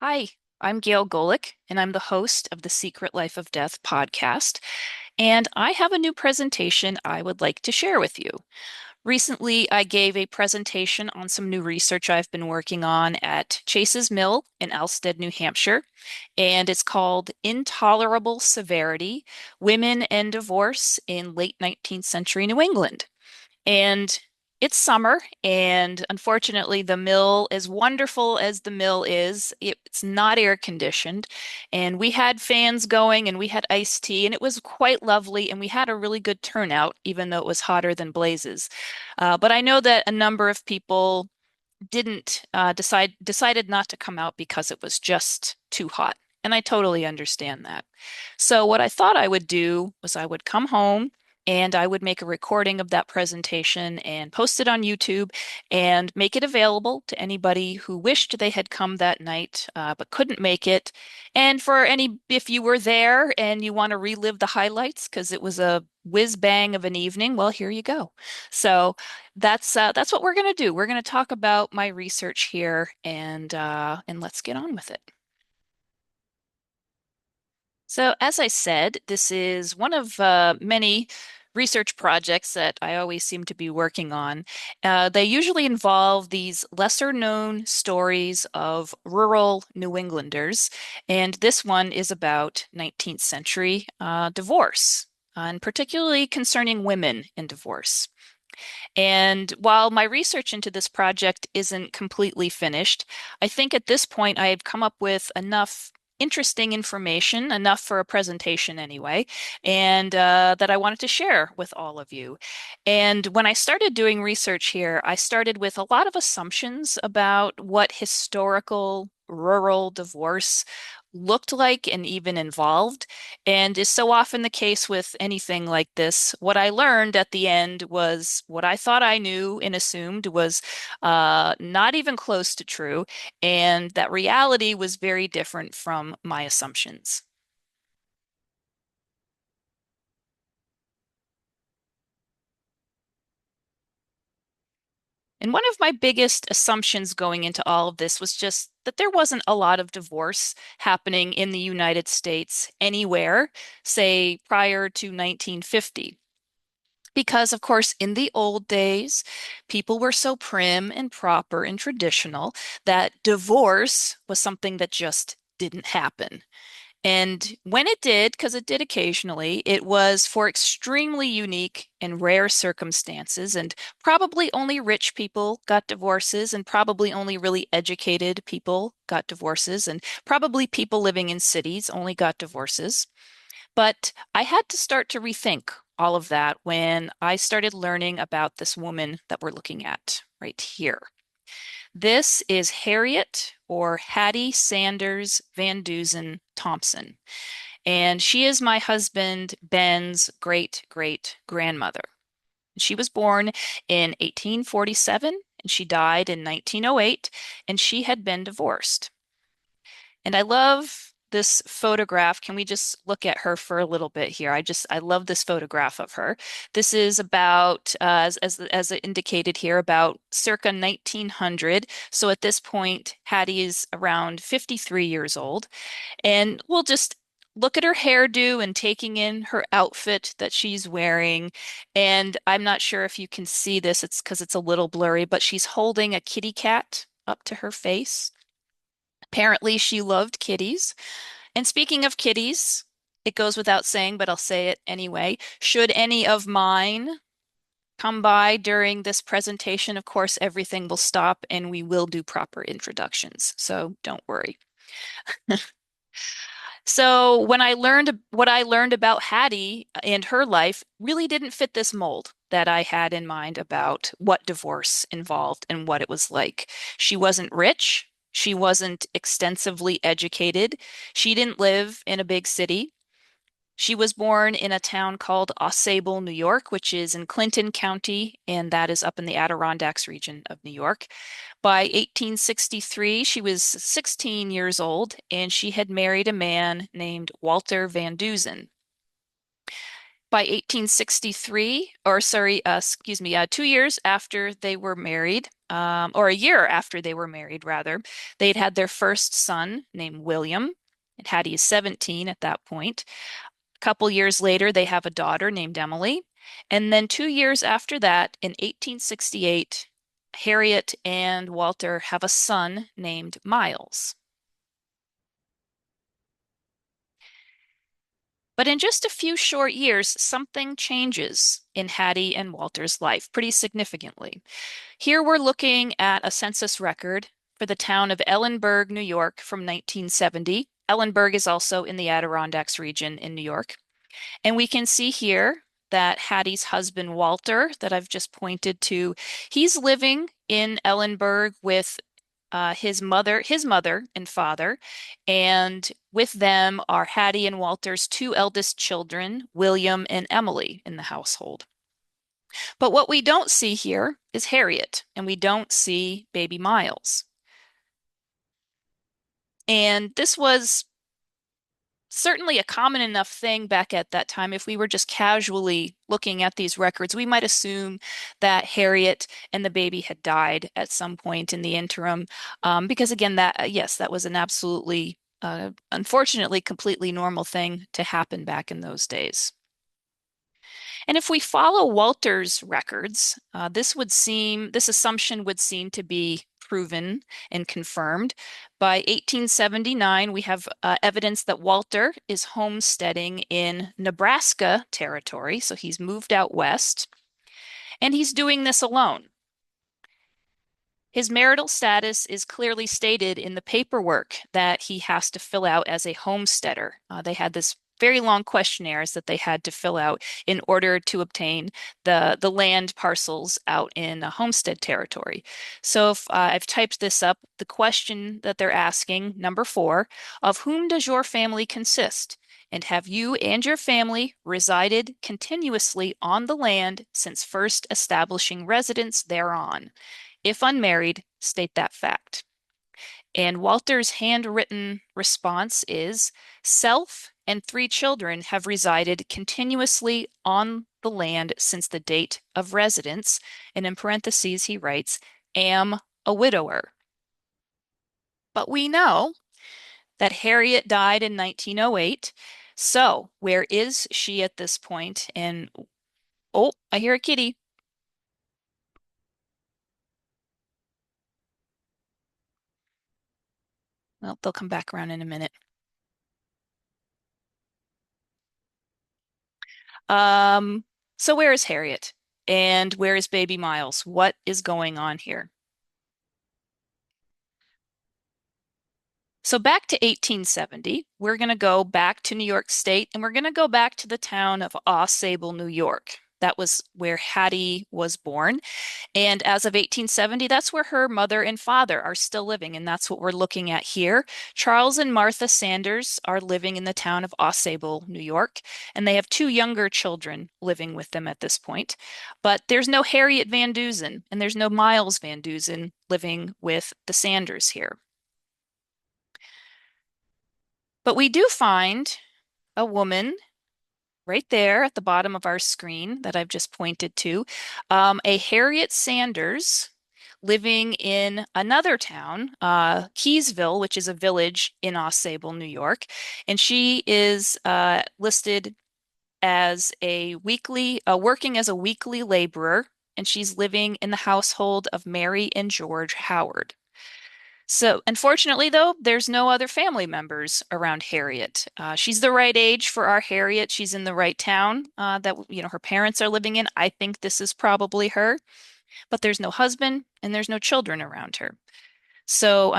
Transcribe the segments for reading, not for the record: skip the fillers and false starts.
Hi, I'm Gail Golec, and I'm the host of the Secret Life of Death podcast. And I have a new presentation I would like to share with you. Recently, I gave a presentation on some new research I've been working on at Chase's Mill in Alstead, New Hampshire, and it's called Intolerable Severity: Women and Divorce in Late 19th Century New England. And it's summer, and unfortunately, the mill, as wonderful as the mill is, it's not air conditioned. And we had fans going and we had iced tea, and it was quite lovely. And we had a really good turnout, even though it was hotter than blazes. But I know that a number of people didn't decided not to come out because it was just too hot. And I totally understand that. So what I thought I would do was I would come home and I would make a recording of that presentation and post it on YouTube and make it available to anybody who wished they had come that night but couldn't make it. And for any, if you were there and you want to relive the highlights because it was a whiz bang of an evening, well, here you go. So that's what we're going to do. We're going to talk about my research here and let's get on with it. So, as I said, this is one of many research projects that I always seem to be working on. They usually involve these lesser known stories of rural New Englanders, and this one is about 19th century divorce, and particularly concerning women in divorce. And while my research into this project isn't completely finished, I think at this point I have come up with enough interesting information, enough for a presentation anyway, and that I wanted to share with all of you. And when I started doing research here, I started with a lot of assumptions about what historical rural divorce looked like and even involved. And is so often the case with anything like this. What I learned at the end was what I thought I knew and assumed was not even close to true, and that reality was very different from my assumptions. And one of my biggest assumptions going into all of this was just that there wasn't a lot of divorce happening in the United States anywhere, say prior to 1950. Because, of course, in the old days, people were so prim and proper and traditional that divorce was something that just didn't happen. And when it did, because it did occasionally, it was for extremely unique and rare circumstances. And probably only rich people got divorces, and probably only really educated people got divorces, and probably people living in cities only got divorces. But I had to start to rethink all of that when I started learning about this woman that we're looking at right here. This is Harriet or Hattie Sanders Van Dusen Thompson, and she is my husband Ben's great great grandmother. She was born in 1847 and she died in 1908, and she had been divorced. And I love this photograph. Can we just look at her for a little bit here? I love this photograph of her. This is about, as it indicated here, about circa 1900. So at this point, Hattie is around 53 years old. And we'll just look at her hairdo and taking in her outfit that she's wearing. And I'm not sure if you can see this, it's because it's a little blurry, but she's holding a kitty cat up to her face. Apparently, she loved kitties. And speaking of kitties, it goes without saying, but I'll say it anyway. Should any of mine come by during this presentation, of course, everything will stop and we will do proper introductions. So don't worry. So when I learned what I learned about Hattie and her life really didn't fit this mold that I had in mind about what divorce involved and what it was like. She wasn't rich. She wasn't extensively educated. She didn't live in a big city. She was born in a town called Au New York, which is in Clinton County, and that is up in the Adirondacks region of New York. By 1863, she was 16 years old, and she had married a man named Walter Van Dusen. By 1863, or sorry, excuse me, 2 years after they were married, or a year after they were married, rather, they'd had their first son named William, and Hattie is 17 at that point. A couple years later, they have a daughter named Emily. And then 2 years after that, in 1868, Harriet and Walter have a son named Miles. But in just a few short years, something changes in Hattie and Walter's life pretty significantly. Here we're looking at a census record for the town of Ellenburg, New York from 1970. Ellenburg is also in the Adirondacks region in New York. And we can see here that Hattie's husband, Walter, that I've just pointed to, he's living in Ellenburg with his mother and father, and with them are Hattie and Walter's two eldest children, William and Emily, in the household. But what we don't see here is Harriet, and we don't see baby Miles. And this was certainly a common enough thing back at that time. If we were just casually looking at these records, we might assume that Harriet and the baby had died at some point in the interim. Because again, yes, that was an absolutely, unfortunately, completely normal thing to happen back in those days. And if we follow Walter's records, this assumption would seem to be proven and confirmed. By 1879, we have evidence that Walter is homesteading in Nebraska territory, so he's moved out west, and he's doing this alone. His marital status is clearly stated in the paperwork that he has to fill out as a homesteader. They had this very long questionnaires that they had to fill out in order to obtain the land parcels out in a homestead territory. So if I've typed this up, the question that they're asking, number 4, of whom does your family consist? And have you and your family resided continuously on the land since first establishing residence thereon? If unmarried, state that fact. And Walter's handwritten response is self and 3 children have resided continuously on the land since the date of residence. And in parentheses, he writes, am a widower. But we know that Harriet died in 1908. So where is she at this point? And oh, I hear a kitty. Well, they'll come back around in a minute. Um, so where is Harriet? And where is baby Miles? What is going on here? So back to 1870, we're going to go back to New York State and we're going to go back to the town of Au Sable, New York. That was where Hattie was born. And as of 1870, that's where her mother and father are still living. And that's what we're looking at here. Charles and Martha Sanders are living in the town of Au Sable, New York. And they have 2 younger children living with them at this point. But there's no Harriet Van Dusen and there's no Miles Van Dusen living with the Sanders here. But we do find a woman right there at the bottom of our screen that I've just pointed to, a Harriet Sanders living in another town, Keysville, which is a village in Au Sable, New York. And she is listed as working as a weekly laborer, and she's living in the household of Mary and George Howard. So, unfortunately, though, there's no other family members around Harriet. She's the right age for our Harriet. She's in the right town that her parents are living in. I think this is probably her, but there's no husband and there's no children around her. So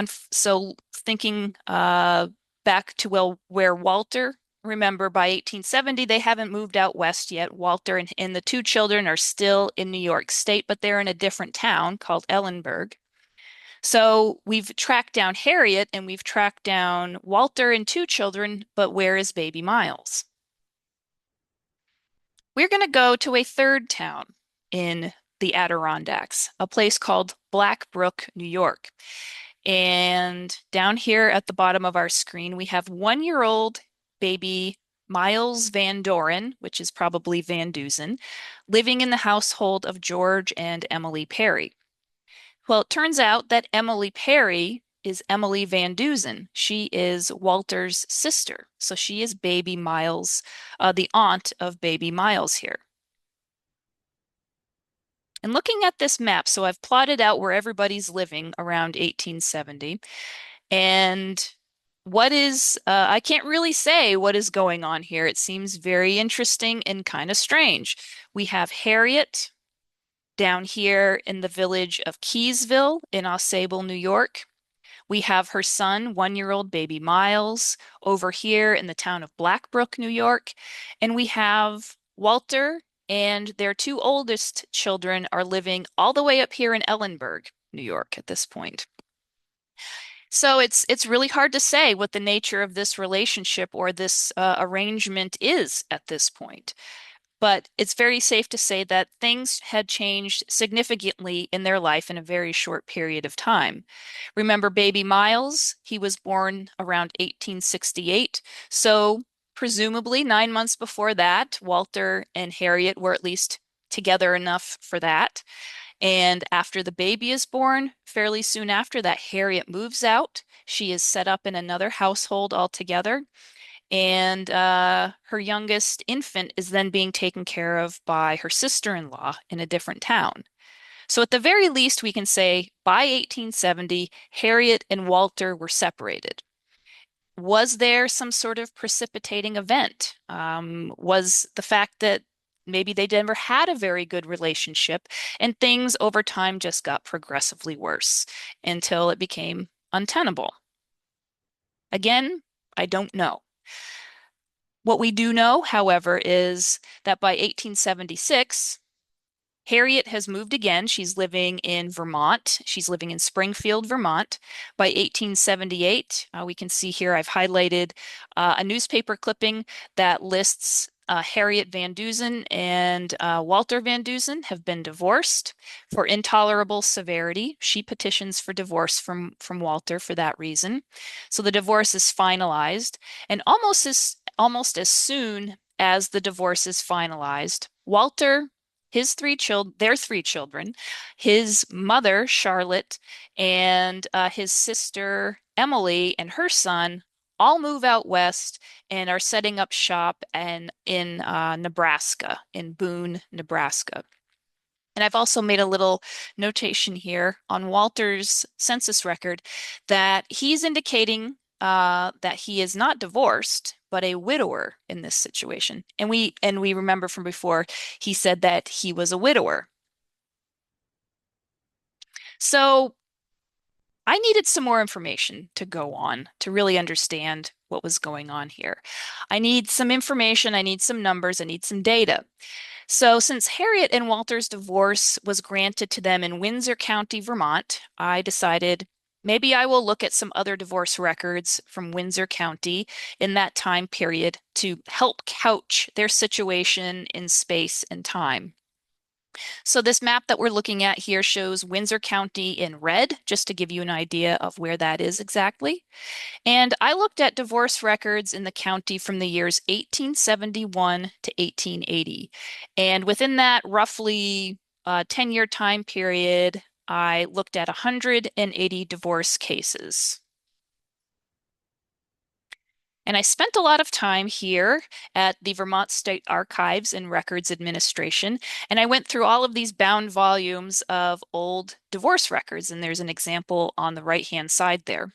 thinking back to where Walter. Remember, by 1870, they haven't moved out west yet. Walter and the 2 children are still in New York State, but they're in a different town called Ellenburg. So we've tracked down Harriet and we've tracked down Walter and 2 children, but where is baby Miles? We're going to go to a third town in the Adirondacks, a place called Black Brook, New York. And down here at the bottom of our screen, we have 1-year-old baby Miles Van Doren, which is probably Van Dusen, living in the household of George and Emily Perry. Well, it turns out that Emily Perry is Emily Van Dusen. She is Walter's sister. So she is baby Miles, the aunt of baby Miles here. And looking at this map, so I've plotted out where everybody's living around 1870. And I can't really say what is going on here. It seems very interesting and kind of strange. We have Harriet down here in the village of Keysville in Osable, New York. We have her son, 1-year-old baby Miles, over here in the town of Blackbrook, New York. And we have Walter and their two oldest children are living all the way up here in Ellenburg, New York at this point. So it's really hard to say what the nature of this relationship or this arrangement is at this point. But it's very safe to say that things had changed significantly in their life in a very short period of time. Remember baby Miles? He was born around 1868. So presumably 9 months before that, Walter and Harriet were at least together enough for that. And after the baby is born, fairly soon after that, Harriet moves out. She is set up in another household altogether. And her youngest infant is then being taken care of by her sister-in-law in a different town. So at the very least, we can say by 1870, Harriet and Walter were separated. Was there some sort of precipitating event? Was the fact that maybe they never had a very good relationship and things over time just got progressively worse until it became untenable? Again, I don't know. What we do know, however, is that by 1876, Harriet has moved again. She's living in Vermont. She's living in Springfield, Vermont. By 1878, we can see here I've highlighted a newspaper clipping that lists Harriet Van Dusen and Walter Van Dusen have been divorced for intolerable severity. She petitions for divorce from Walter for that reason. So the divorce is finalized, and almost as soon as the divorce is finalized, Walter their three children, his mother, Charlotte, and his sister, Emily, and her son all move out west and are setting up shop in Nebraska, in Boone, Nebraska. And I've also made a little notation here on Walter's census record that he's indicating that he is not divorced, but a widower in this situation. And we remember from before, he said that he was a widower. So I needed some more information to go on to really understand what was going on here. I need some information, I need some numbers, I need some data. So, since Harriet and Walter's divorce was granted to them in Windsor County, Vermont, I decided maybe I will look at some other divorce records from Windsor County in that time period to help couch their situation in space and time. So, this map that we're looking at here shows Windsor County in red, just to give you an idea of where that is exactly. And I looked at divorce records in the county from the years 1871 to 1880. And within that roughly 10-year time period, I looked at 180 divorce cases. And I spent a lot of time here at the Vermont State Archives and Records Administration, and I went through all of these bound volumes of old divorce records, and there's an example on the right-hand side there.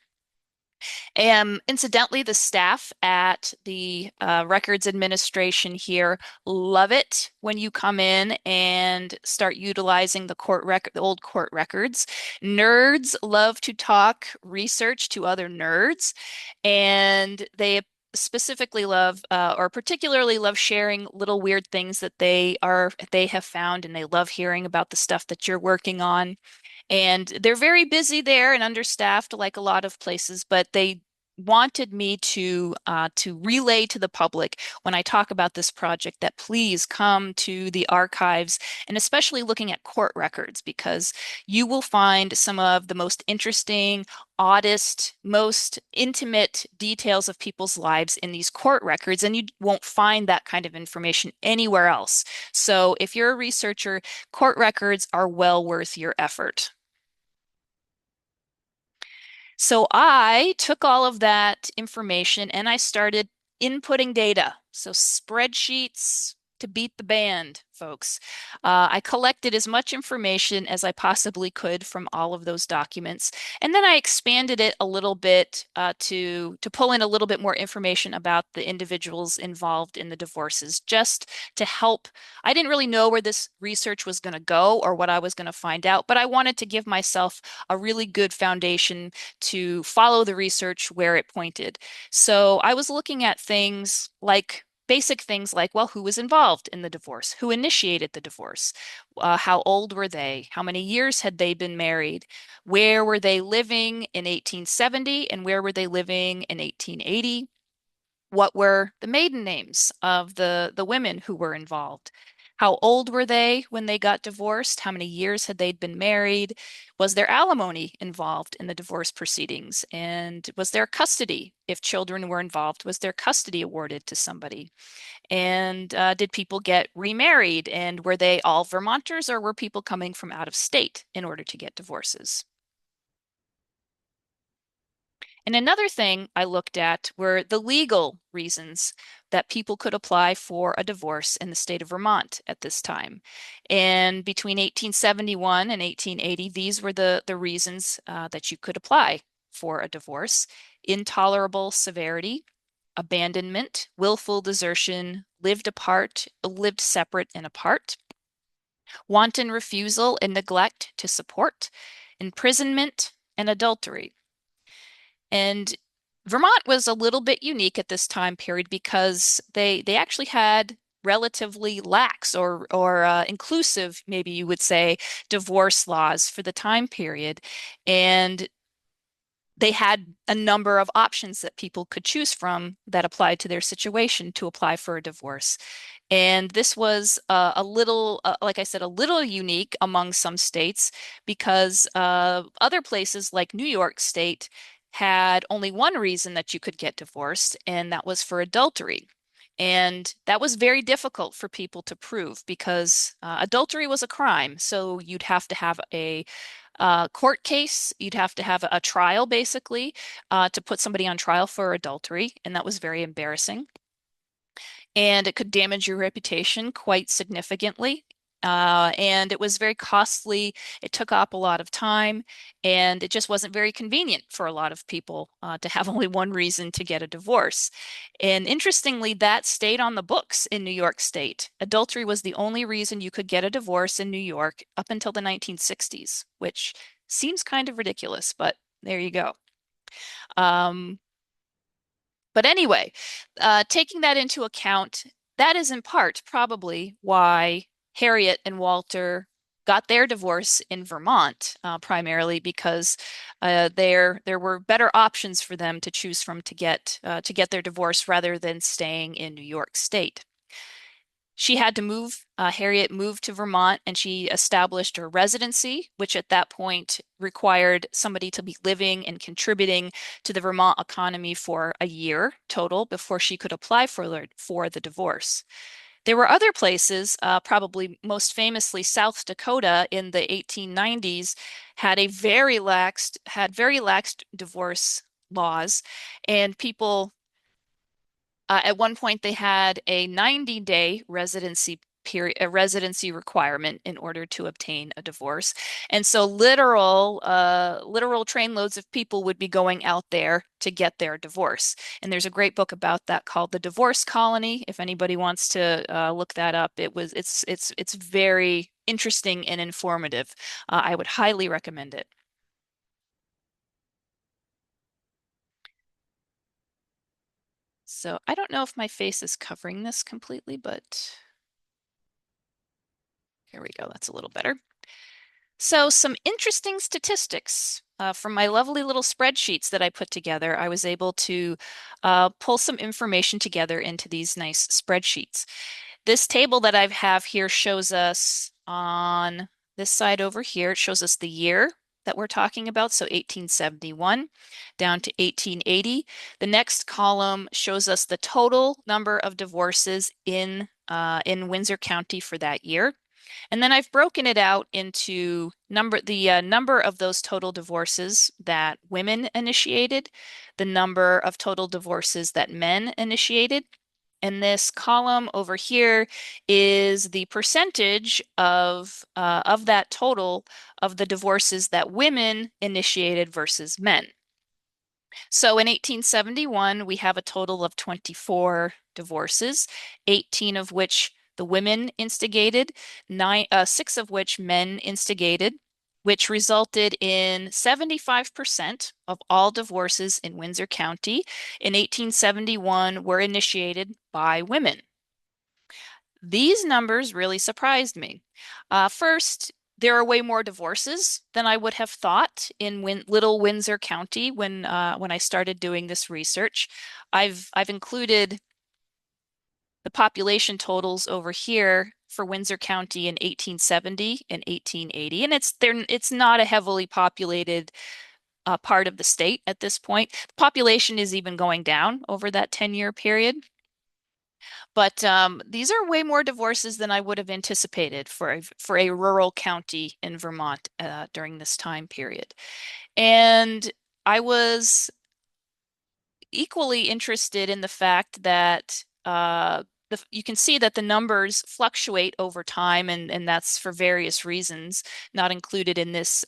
Incidentally, the staff at the Records Administration here love it when you come in and start utilizing the old court records. Nerds love to talk research to other nerds, and they specifically love or particularly love sharing little weird things that they have found, and they love hearing about the stuff that you're working on. And they're very busy there and understaffed, like a lot of places, but they wanted me to relay to the public when I talk about this project that please come to the archives, and especially looking at court records, because you will find some of the most interesting, oddest, most intimate details of people's lives in these court records, and you won't find that kind of information anywhere else. So if you're a researcher, court records are well worth your effort. So I took all of that information and I started inputting data. So spreadsheets to beat the band, folks. I collected as much information as I possibly could from all of those documents, and then I expanded it a little bit to pull in a little bit more information about the individuals involved in the divorces, just to help. I didn't really know where this research was going to go or what I was going to find out, but I wanted to give myself a really good foundation to follow the research where it pointed. So I was looking at things like basic things like, well, who was involved in the divorce? Who initiated the divorce? How old were they? How many years had they been married? Where were they living in 1870 and where were they living in 1880? What were the maiden names of the women who were involved? How old were they when they got divorced? How many years had they been married? Was there alimony involved in the divorce proceedings? And was there custody? If children were involved, was there custody awarded to somebody? And did people get remarried? And were they all Vermonters or were people coming from out of state in order to get divorces? And another thing I looked at were the legal reasons that people could apply for a divorce in the state of Vermont at this time. And between 1871 and 1880, these were the reasons that you could apply for a divorce: intolerable severity, abandonment, willful desertion, lived separate and apart, wanton refusal and neglect to support, imprisonment, and adultery. And Vermont was a little bit unique at this time period because they actually had relatively lax or inclusive, maybe you would say, divorce laws for the time period. And they had a number of options that people could choose from that applied to their situation to apply for a divorce. And this was a little, like I said, a little unique among some states because other places like New York State had only one reason that you could get divorced, and that was for adultery. And that was very difficult for people to prove because adultery was a crime. So you'd have to have a court case, you'd have to have a trial basically to put somebody on trial for adultery. And that was very embarrassing and it could damage your reputation quite significantly. And it was very costly. It took up a lot of time, and it just wasn't very convenient for a lot of people to have only one reason to get a divorce. And interestingly, that stayed on the books in New York State. Adultery was the only reason you could get a divorce in New York up until the 1960s, which seems kind of ridiculous, but there you go. Um, but anyway, taking that into account, that is in part probably why Harriet and Walter got their divorce in Vermont, primarily because there were better options for them to choose from to get their divorce rather than staying in New York State. She had to move, Harriet moved to Vermont and she established her residency, which at that point required somebody to be living and contributing to the Vermont economy for a year total before she could apply for the divorce. There were other places, probably most famously South Dakota in the 1890s, had very lax divorce laws, and people at one point, they had a 90-day residency period, a residency requirement in order to obtain a divorce. And so literal trainloads of people would be going out there to get their divorce. And there's a great book about that called The Divorce Colony. If anybody wants to look that up, it's very interesting and informative. I would highly recommend it. So I don't know if my face is covering this completely, but here we go. That's a little better. So some interesting statistics from my lovely little spreadsheets that I put together. I was able to pull some information together into these nice spreadsheets. This table that I have here shows us on this side over here, it shows us the year that we're talking about, so 1871 down to 1880. The next column shows us the total number of divorces in Windsor County for that year. And then I've broken it out into the number of those total divorces that women initiated, the number of total divorces that men initiated. And this column over here is the percentage of that total of the divorces that women initiated versus men. So in 1871, we have a total of 24 divorces, 18 of which the women instigated, six of which men instigated, which resulted in 75% of all divorces in Windsor County in 1871 were initiated by women. These numbers really surprised me. First, there are way more divorces than I would have thought in Little Windsor County when I started doing this research. I've included the population totals over here for Windsor County in 1870 and 1880, and it's not a heavily populated part of the state at this point. The population is even going down over that 10-year period. But these are way more divorces than I would have anticipated for a rural county in Vermont during this time period. And I was equally interested in the fact that you can see that the numbers fluctuate over time, and that's for various reasons, not included in this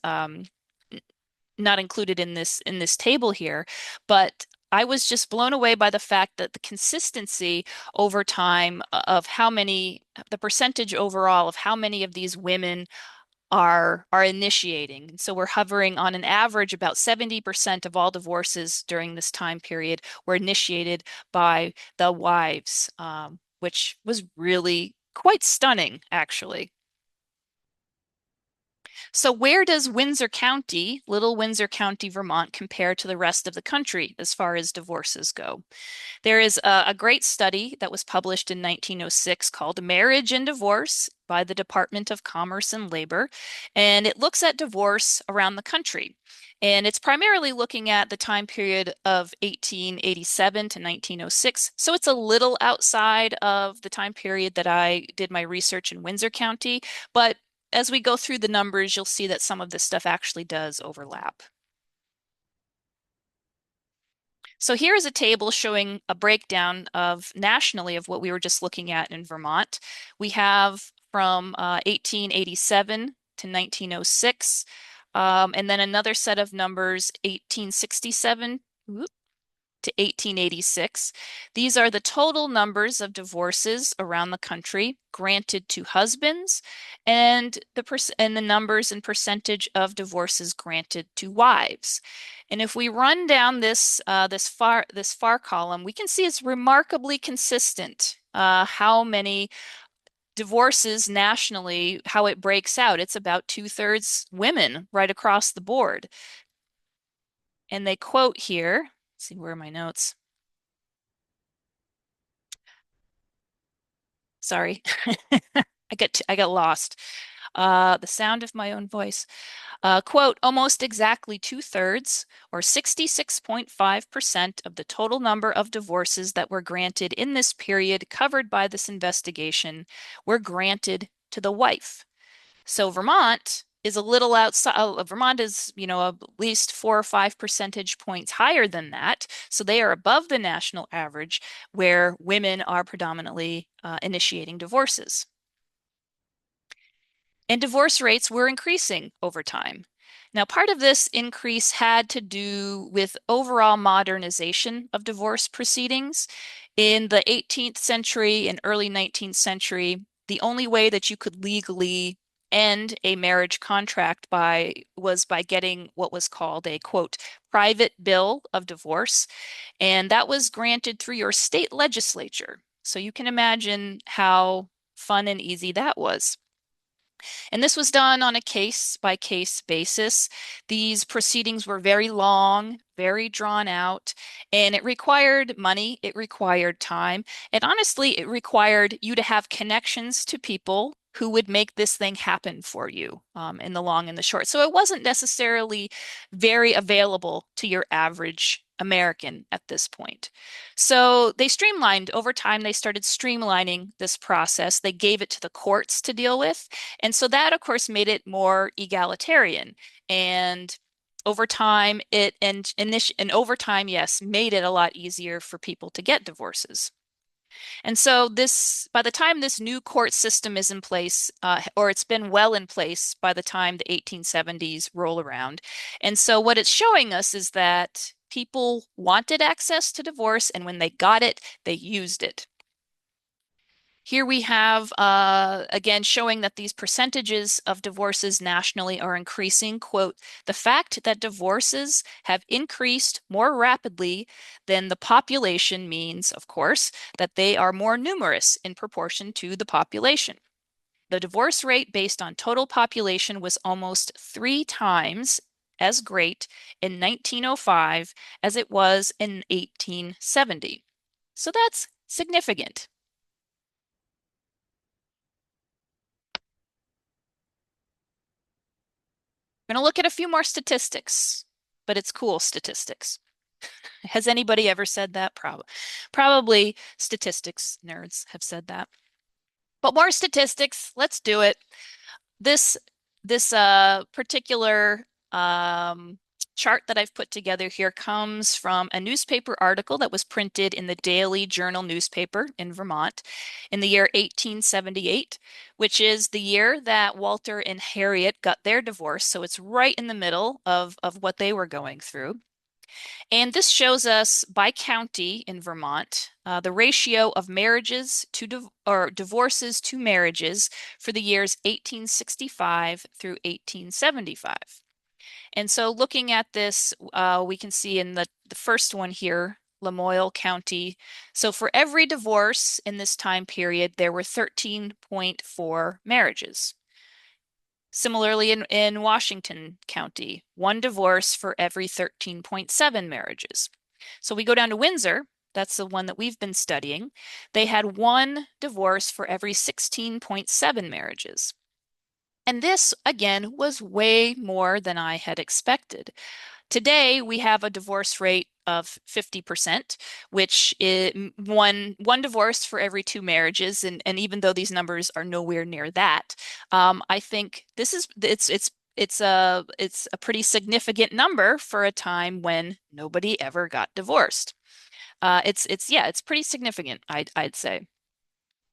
not included in this table here, but I was just blown away by the fact that the consistency over time of the percentage overall of how many of these women are initiating. And so we're hovering on an average about 70% of all divorces during this time period were initiated by the wives, which was really quite stunning, actually. So where does Windsor County, Little Windsor County, Vermont, compare to the rest of the country as far as divorces go? There is a great study that was published in 1906 called Marriage and Divorce by the Department of Commerce and Labor, and it looks at divorce around the country. And it's primarily looking at the time period of 1887 to 1906. So it's a little outside of the time period that I did my research in Windsor County, but as we go through the numbers, you'll see that some of this stuff actually does overlap. So here is a table showing a breakdown of nationally of what we were just looking at in Vermont. We have from 1887 to 1906, and then another set of numbers, 1867 to 1886. These are the total numbers of divorces around the country granted to husbands and the numbers and percentage of divorces granted to wives. And if we run down this far column, we can see it's remarkably consistent how many divorces nationally, how it breaks out. It's about 2/3 women right across the board. And they quote here, let's see, where are my notes? Sorry. I got lost. The sound of my own voice. Quote, almost exactly 2/3, or 66.5% of the total number of divorces that were granted in this period covered by this investigation were granted to the wife. So Vermont is a little outside. Vermont is, at least 4 or 5 percentage points higher than that. So they are above the national average, where women are predominantly initiating divorces. And divorce rates were increasing over time. Now, part of this increase had to do with overall modernization of divorce proceedings. In the 18th century and early 19th century, the only way that you could legally end a marriage contract was by getting what was called a, quote, private bill of divorce, and that was granted through your state legislature. So you can imagine how fun and easy that was. And this was done on a case by case basis. These proceedings were very long, very drawn out, and it required money, it required time, and honestly, it required you to have connections to people who would make this thing happen for you in the long and the short. So it wasn't necessarily very available to your average American at this point. So they streamlined over time, they started streamlining this process. They gave it to the courts to deal with. And so that, of course, made it more egalitarian. And over time, and over time, yes, made it a lot easier for people to get divorces. And so by the time this new court system is in place, or it's been well in place by the time the 1870s roll around. And so what it's showing us is that people wanted access to divorce, and when they got it, they used it. Here we have, again, showing that these percentages of divorces nationally are increasing. Quote, the fact that divorces have increased more rapidly than the population means, of course, that they are more numerous in proportion to the population. The divorce rate based on total population was almost 3 times as great in 1905 as it was in 1870. So that's significant. We're going to look at a few more statistics, but it's cool statistics. Has anybody ever said that? Probably statistics nerds have said that. But more statistics, let's do it. This this particular chart that I've put together here comes from a newspaper article that was printed in the Daily Journal newspaper in Vermont in the year 1878, which is the year that Walter and Harriet got their divorce. So it's right in the middle of what they were going through. And this shows us by county in Vermont the ratio of marriages to or divorces to marriages for the years 1865 through 1875. And so looking at this, we can see in the first one here, Lamoille County. So for every divorce in this time period, there were 13.4 marriages. Similarly, in Washington County, one divorce for every 13.7 marriages. So we go down to Windsor, that's the one that we've been studying. They had one divorce for every 16.7 marriages. And this, again, was way more than I had expected. Today, we have a divorce rate of 50%, which is one divorce for every 2 marriages. And even though these numbers are nowhere near that, I think it's a pretty significant number for a time when nobody ever got divorced. It's pretty significant, I'd say.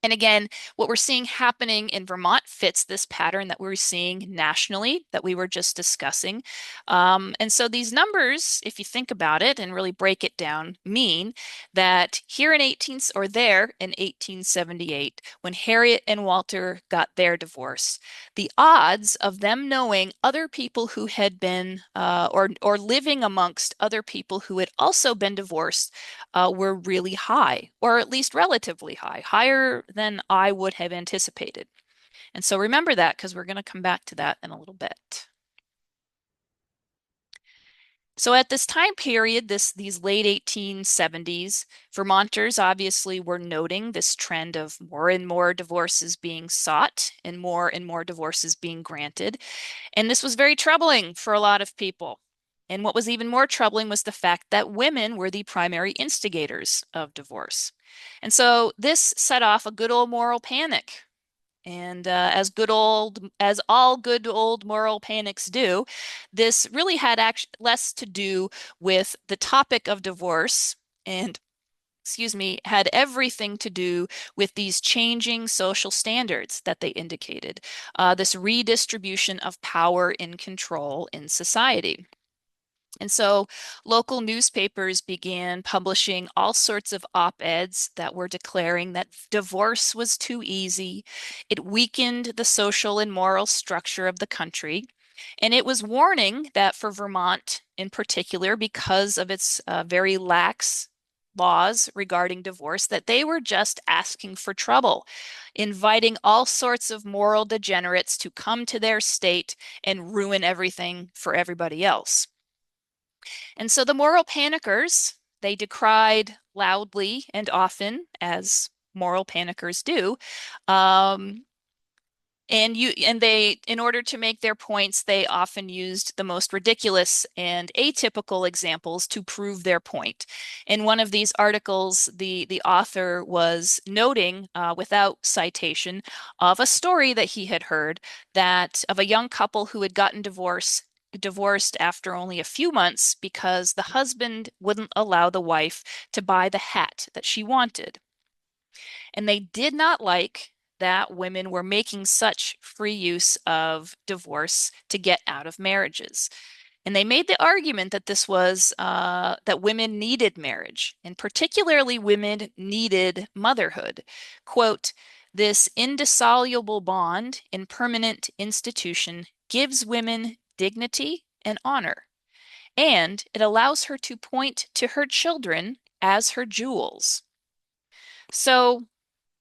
And again, what we're seeing happening in Vermont fits this pattern that we're seeing nationally that we were just discussing. And so these numbers, if you think about it and really break it down, mean that here in 18 or there in 1878, when Harriet and Walter got their divorce, the odds of them knowing other people who had been or living amongst other people who had also been divorced were really high, or at least relatively high, higher than I would have anticipated. And so remember that because we're going to come back to that in a little bit. So at this time period, these late 1870s, Vermonters obviously were noting this trend of more and more divorces being sought and more divorces being granted. And this was very troubling for a lot of people. And what was even more troubling was the fact that women were the primary instigators of divorce. And so this set off a good old moral panic. And as all good old moral panics do, this really had less to do with the topic of divorce and, excuse me, had everything to do with these changing social standards that they indicated, this redistribution of power and control in society. And so local newspapers began publishing all sorts of op-eds that were declaring that divorce was too easy. It weakened the social and moral structure of the country. And it was warning that for Vermont in particular, because of its very lax laws regarding divorce, that they were just asking for trouble, inviting all sorts of moral degenerates to come to their state and ruin everything for everybody else. And so the moral panickers, they decried loudly and often, as moral panickers do, um, And in order to make their points, they often used the most ridiculous and atypical examples to prove their point. In one of these articles, the author was noting, without citation, of a story that he had heard, that of a young couple who had gotten divorced after only a few months because the husband wouldn't allow the wife to buy the hat that she wanted. And they did not like that women were making such free use of divorce to get out of marriages. And they made the argument that this was that women needed marriage, and particularly women needed motherhood. Quote, this indissoluble bond in permanent institution gives women dignity and honor, and it allows her to point to her children as her jewels. So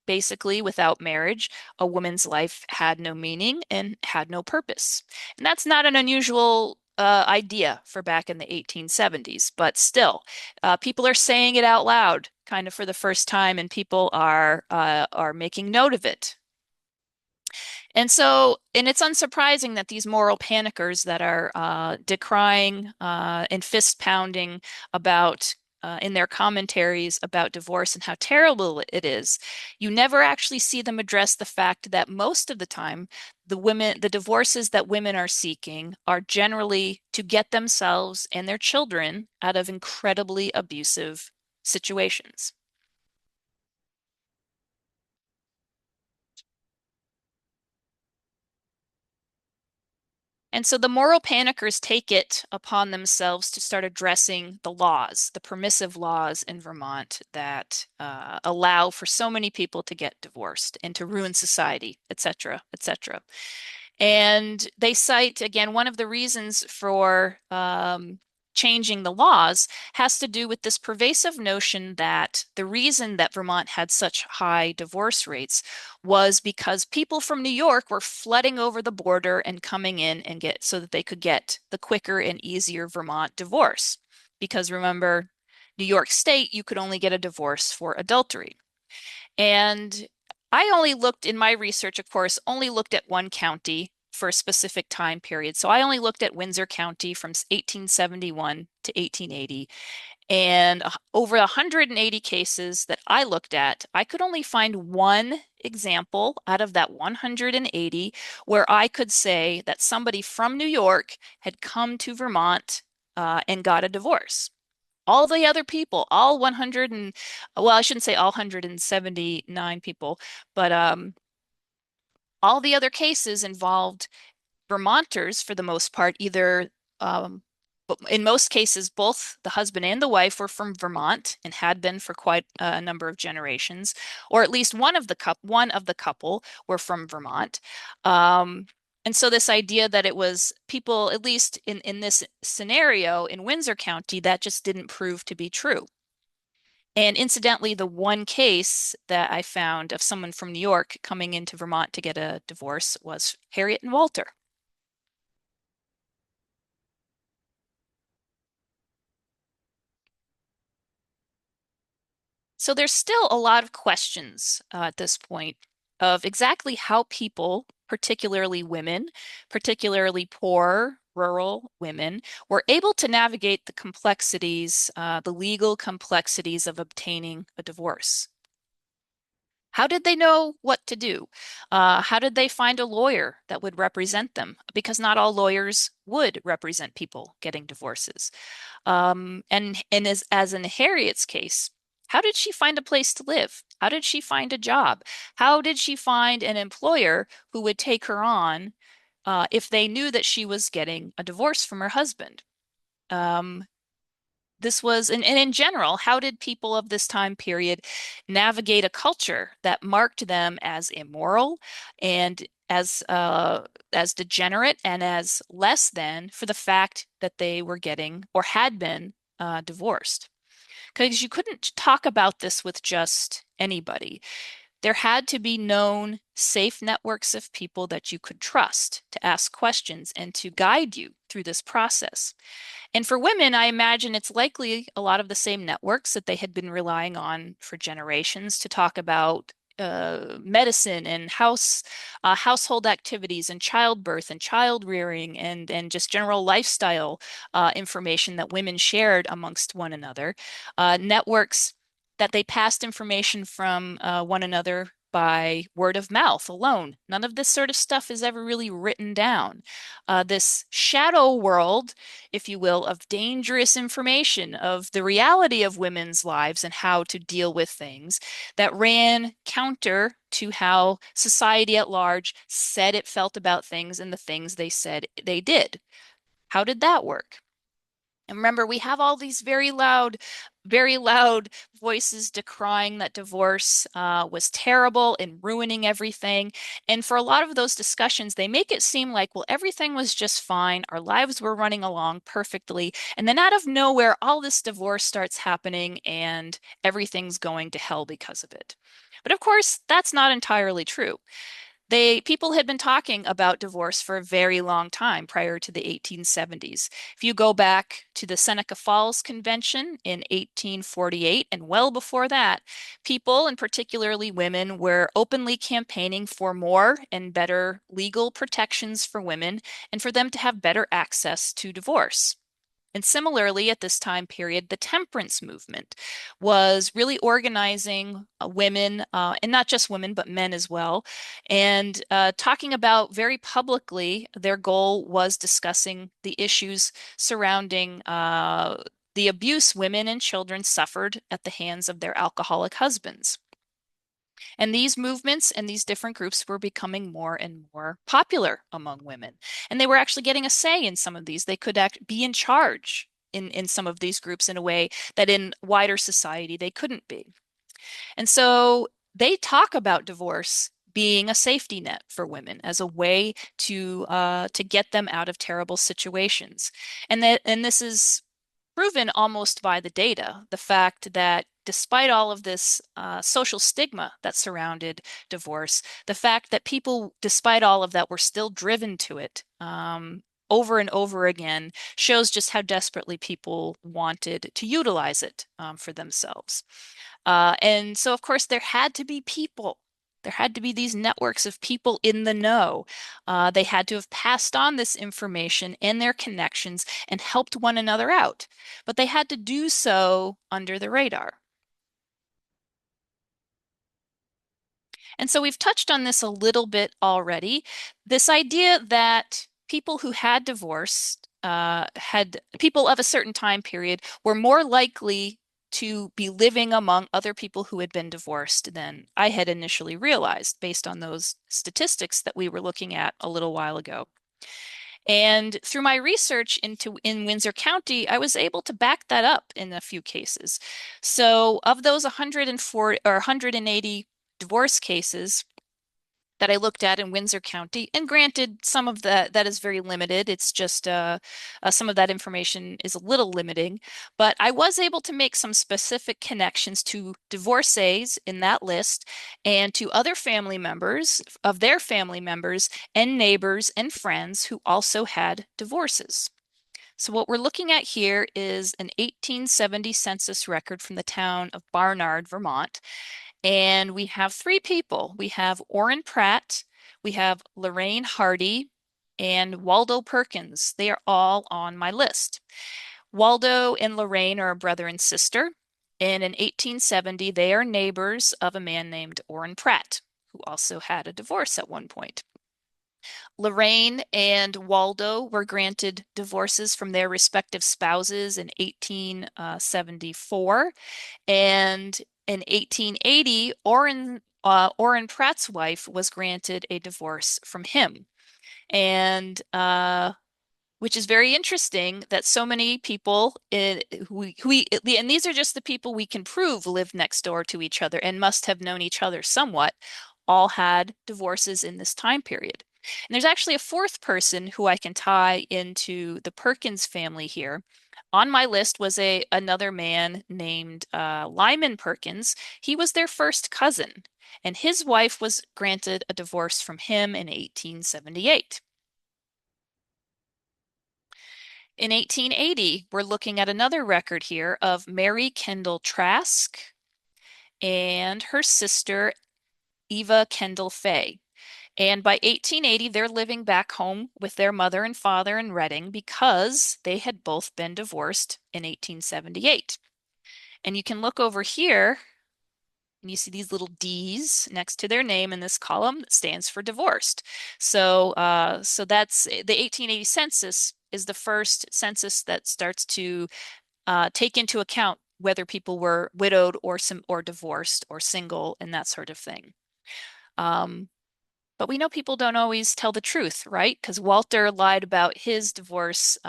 basically, without marriage, a woman's life had no meaning and had no purpose. And that's not an unusual idea for back in the 1870s, but still, people are saying it out loud, kind of for the first time, and people are making note of it. And it's unsurprising that these moral panickers that are decrying and fist pounding about in their commentaries about divorce and how terrible it is, you never actually see them address the fact that most of the time, the divorces that women are seeking are generally to get themselves and their children out of incredibly abusive situations. And so the moral panickers take it upon themselves to start addressing the laws, the permissive laws in Vermont that allow for so many people to get divorced and to ruin society, et cetera, et cetera. And they cite, again, one of the reasons for changing the laws has to do with this pervasive notion that the reason that Vermont had such high divorce rates was because people from New York were flooding over the border and coming in and get so that they could get the quicker and easier Vermont divorce. Because remember, New York State, you could only get a divorce for adultery. And I only looked in my research, of course, only looked at one county for a specific time period. So I only looked at Windsor County from 1871 to 1880. And over 180 cases that I looked at, I could only find one example out of that 180 where I could say that somebody from New York had come to Vermont and got a divorce. All the other people, all 100 and, well, I shouldn't say all 179 people, but all the other cases involved Vermonters for the most part, either, but in most cases, both the husband and the wife were from Vermont and had been for quite a number of generations, or at least one of the couple were from Vermont. And so this idea that it was people, at least in this scenario in Windsor County, that just didn't prove to be true. And incidentally, the one case that I found of someone from New York coming into Vermont to get a divorce was Harriet and Walter. So there's still a lot of questions at this point of exactly how people, particularly women, particularly poor rural women, were able to navigate the complexities, the legal complexities of obtaining a divorce. How did they know what to do? How did they find a lawyer that would represent them? Because not all lawyers would represent people getting divorces. And as in Harriet's case, how did she find a place to live? How did she find a job? How did she find an employer who would take her on if they knew that she was getting a divorce from her husband? Um, this was, and in general, how did people of this time period navigate a culture that marked them as immoral and as degenerate and as less than for the fact that they were getting or had been divorced? Because you couldn't talk about this with just anybody. There had to be known safe networks of people that you could trust to ask questions and to guide you through this process. And for women, I imagine it's likely a lot of the same networks that they had been relying on for generations to talk about medicine and household activities and childbirth and child rearing and just general lifestyle information that women shared amongst one another. Networks that they passed information from one another by word of mouth alone. None of this sort of stuff is ever really written down. This shadow world, if you will, of dangerous information, of the reality of women's lives and how to deal with things that ran counter to how society at large said it felt about things and the things they said they did. How did that work? And remember, we have all these very loud voices decrying that divorce was terrible and ruining everything. And for a lot of those discussions, they make it seem like, well, everything was just fine. Our lives were running along perfectly. And then out of nowhere, all this divorce starts happening and everything's going to hell because of it. But of course, that's not entirely true. People had been talking about divorce for a very long time prior to the 1870s. If you go back to the Seneca Falls Convention in 1848 and well before that, people, and particularly women, were openly campaigning for more and better legal protections for women and for them to have better access to divorce. And similarly, at this time period, the temperance movement was really organizing women, and not just women, but men as well, and talking about very publicly their goal was discussing the issues surrounding the abuse women and children suffered at the hands of their alcoholic husbands. And these movements and these different groups were becoming more and more popular among women. And they were actually getting a say in some of these. They could be in charge in some of these groups in a way that in wider society they couldn't be. And so they talk about divorce being a safety net for women as a way to get them out of terrible situations. And this is proven almost by the data, the fact that despite all of this social stigma that surrounded divorce, the fact that people, despite all of that, were still driven to it over and over again shows just how desperately people wanted to utilize it for themselves. And so, of course, there had to be people. There had to be these networks of people in the know. They had to have passed on this information and their connections and helped one another out. But they had to do so under the radar. And so we've touched on this a little bit already. This idea that people who had divorced, had people of a certain time period, were more likely to be living among other people who had been divorced than I had initially realized based on those statistics that we were looking at a little while ago. And through my research in Windsor County, I was able to back that up in a few cases. So of those 104 or 180 divorce cases that I looked at in Windsor County, and granted, some of that is very limited. It's just some of that information is a little limiting, but I was able to make some specific connections to divorcees in that list and to other family members of their family members and neighbors and friends who also had divorces. So what we're looking at here is an 1870 census record from the town of Barnard, Vermont. And we have three people. We have Orrin Pratt, we have Lorraine Hardy, and Waldo Perkins. They are all on my list. Waldo and Lorraine are a brother and sister. And in 1870, they are neighbors of a man named Orrin Pratt, who also had a divorce at one point. Lorraine and Waldo were granted divorces from their respective spouses in 1874. And in 1880, Orrin Pratt's wife was granted a divorce from him. And which is very interesting that so many people and these are just the people we can prove lived next door to each other and must have known each other somewhat, all had divorces in this time period. And there's actually a fourth person who I can tie into the Perkins family here. On my list was another man named Lyman Perkins. He was their first cousin, and his wife was granted a divorce from him in 1878. In 1880, we're looking at another record here of Mary Kendall Trask and her sister Eva Kendall Fay. And by 1880, they're living back home with their mother and father in Reading because they had both been divorced in 1878. And you can look over here and you see these little D's next to their name in this column that stands for divorced. So that's the 1880 census is the first census that starts to take into account whether people were widowed or divorced or single and that sort of thing. Um, but we know people don't always tell the truth, right? Because Walter lied about his divorce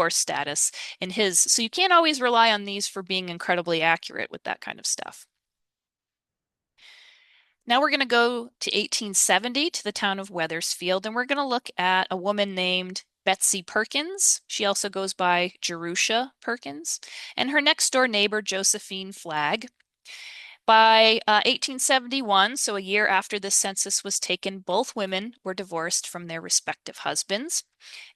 status and his. So you can't always rely on these for being incredibly accurate with that kind of stuff. Now we're going to go to 1870 to the town of Wethersfield, and we're going to look at a woman named Betsy Perkins. She also goes by Jerusha Perkins, and her next door neighbor, Josephine Flagg. By 1871, so a year after the census was taken, both women were divorced from their respective husbands.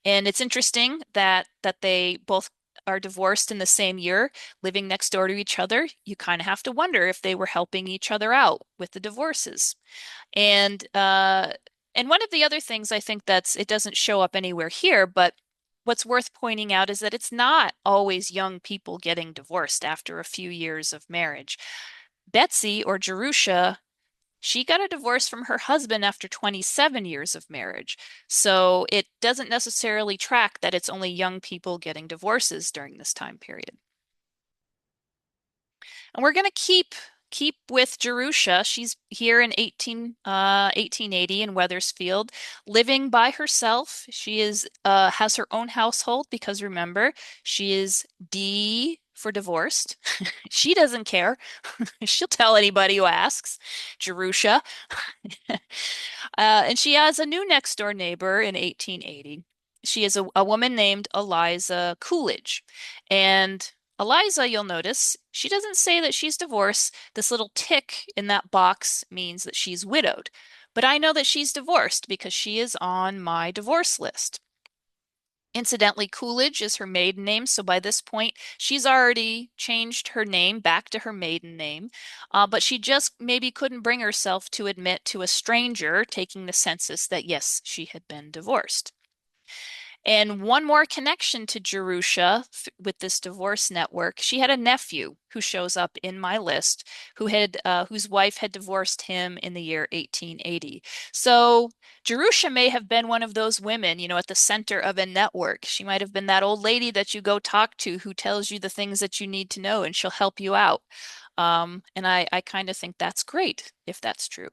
And it's interesting that they both are divorced in the same year, living next door to each other. You kind of have to wonder if they were helping each other out with the divorces. And uh, and one of the other things I think that's it doesn't show up anywhere here, but what's worth pointing out is that it's not always young people getting divorced after a few years of marriage. Betsy or Jerusha, she got a divorce from her husband after 27 years of marriage. So it doesn't necessarily track that it's only young people getting divorces during this time period. And we're going to keep with Jerusha. She's here in 1880 in Wethersfield, living by herself. She is has her own household because remember, she is D for divorced. She doesn't care. She'll tell anybody who asks. Jerusha. And she has a new next door neighbor in 1880. She is a woman named Eliza Coolidge. And Eliza, you'll notice, she doesn't say that she's divorced. This little tick in that box means that she's widowed. But I know that she's divorced because she is on my divorce list. Incidentally, Coolidge is her maiden name, so by this point, she's already changed her name back to her maiden name, but she just maybe couldn't bring herself to admit to a stranger taking the census that yes, she had been divorced. And one more connection to Jerusha with this divorce network. She had a nephew who shows up in my list whose wife had divorced him in the year 1880. So Jerusha may have been one of those women, at the center of a network. She might have been that old lady that you go talk to who tells you the things that you need to know and she'll help you out. And I kind of think that's great if that's true.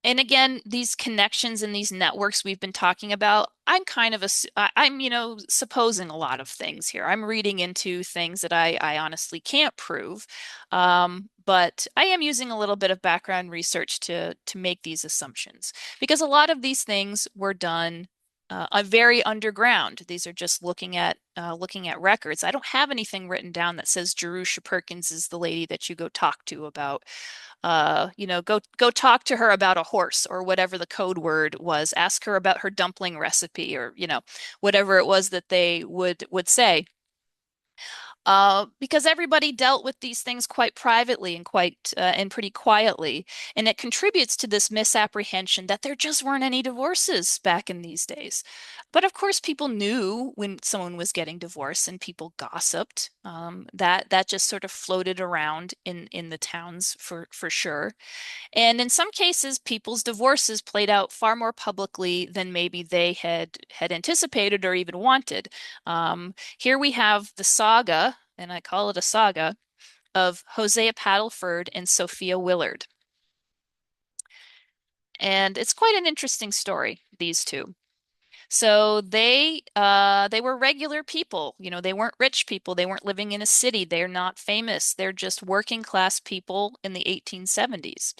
And again, these connections and these networks we've been talking about, I'm kind of I'm, supposing a lot of things here. I'm reading into things that I honestly can't prove. But I am using a little bit of background research to make these assumptions because a lot of these things were done very underground. These are just looking at records. I don't have anything written down that says Jerusha Perkins is the lady that you go talk to about go talk to her about a horse or whatever the code word was. Ask her about her dumpling recipe or, whatever it was that they would say. Because everybody dealt with these things quite privately and and pretty quietly, and it contributes to this misapprehension that there just weren't any divorces back in these days. But of course, people knew when someone was getting divorced, and people gossiped. That just sort of floated around in the towns for sure. And in some cases, people's divorces played out far more publicly than maybe they had anticipated or even wanted. Here we have the saga, and I call it a saga, of Hosea Padelford and Sophia Willard. And it's quite an interesting story, these two. So they were regular people. They weren't rich people. They weren't living in a city. They're not famous. They're just working class people in the 1870s.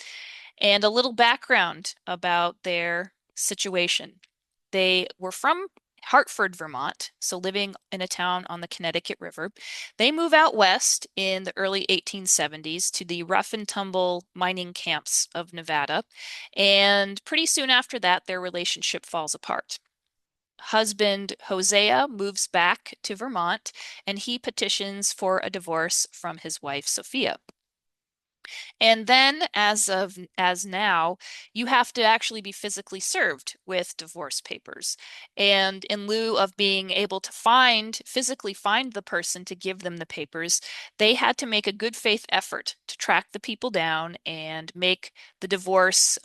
And a little background about their situation. They were from Hartford, Vermont, so living in a town on the Connecticut River. They move out west in the early 1870s to the rough and tumble mining camps of Nevada. And pretty soon after that, their relationship falls apart. Husband Hosea moves back to Vermont and he petitions for a divorce from his wife Sophia. And then as now, you have to actually be physically served with divorce papers. And in lieu of being able to physically find the person to give them the papers, they had to make a good faith effort to track the people down and make the divorce